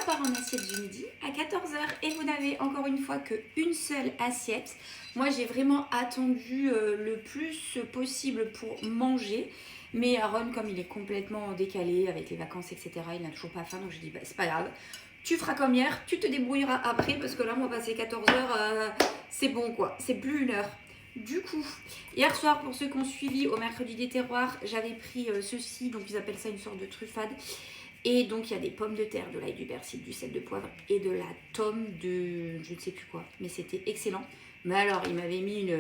part en assiette du midi à 14 h et vous n'avez encore une fois qu'une seule assiette. Moi j'ai vraiment attendu le plus possible pour manger. Mais Aaron, comme il est complètement décalé avec les vacances, etc., il n'a toujours pas faim. Donc je dis, bah, c'est pas grave. Tu feras comme hier, tu te débrouilleras après. Parce que là, moi, passer 14 h, c'est bon quoi. C'est plus une heure. Du coup, hier soir, pour ceux qui ont suivi au mercredi des terroirs, j'avais pris ceci. Donc ils appellent ça une sorte de truffade. Et donc il y a des pommes de terre, de l'ail, du persil, du sel, de poivre et de la tome de je ne sais plus quoi. Mais c'était excellent. Mais alors, il m'avait mis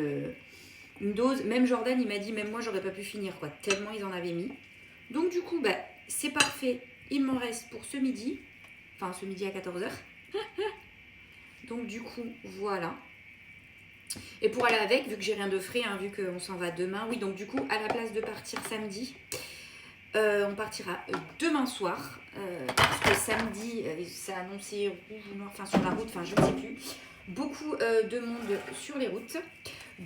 une dose. Même Jordan, il m'a dit, même moi, j'aurais pas pu finir, quoi. Tellement ils en avaient mis. Donc, du coup, bah, c'est parfait. Il m'en reste pour ce midi. Enfin, ce midi à 14 h. Donc, du coup, voilà. Et pour aller avec, vu que j'ai rien de frais, hein, vu qu'on s'en va demain. Oui, donc, du coup, à la place de partir samedi, on partira demain soir. Parce que samedi, ça a annoncé rouge ou noir, enfin, sur la route, enfin, je ne sais plus. Beaucoup de monde sur les routes.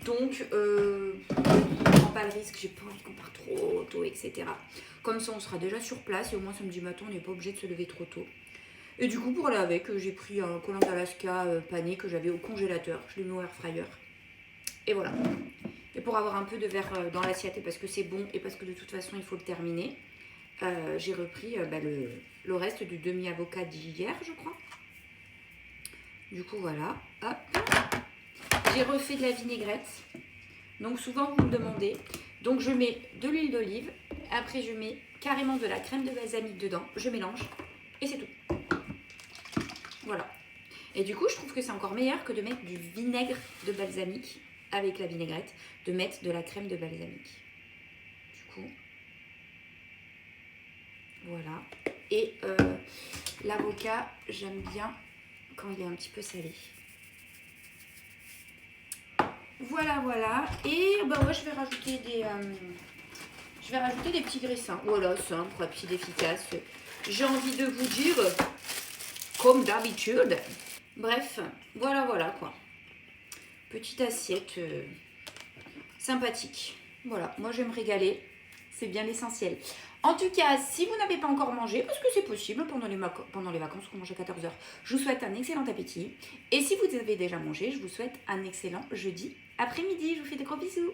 Donc, je ne prends pas le risque, j'ai pas envie qu'on parte trop tôt, etc. Comme ça, on sera déjà sur place et au moins samedi matin, on n'est pas obligé de se lever trop tôt. Et du coup, pour aller avec, j'ai pris un collant d'Alaska pané que j'avais au congélateur. Je l'ai mis au air fryer. Et voilà. Et pour avoir un peu de verre dans l'assiette et parce que c'est bon et parce que de toute façon, il faut le terminer, j'ai repris le reste du demi-avocat d'hier, je crois. Du coup, voilà. Hop. J'ai refait de la vinaigrette. Donc souvent vous me demandez. Donc je mets de l'huile d'olive. Après je mets carrément de la crème de balsamique dedans. Je mélange. Et c'est tout. Voilà. Et du coup je trouve que c'est encore meilleur que de mettre du vinaigre de balsamique avec la vinaigrette. De mettre de la crème de balsamique. Du coup. Voilà. Et l'avocat, j'aime bien quand il est un petit peu salé. Voilà, voilà. Et bah ouais, je vais rajouter des petits graissins. Voilà, simple, rapide, efficace. J'ai envie de vous dire, comme d'habitude. Bref, voilà, voilà quoi. Petite assiette sympathique. Voilà, moi je vais me régaler. C'est bien l'essentiel. En tout cas, si vous n'avez pas encore mangé, parce que c'est possible pendant les vacances qu'on mange à 14 h, je vous souhaite un excellent appétit. Et si vous avez déjà mangé, je vous souhaite un excellent jeudi après-midi. Je vous fais de gros bisous.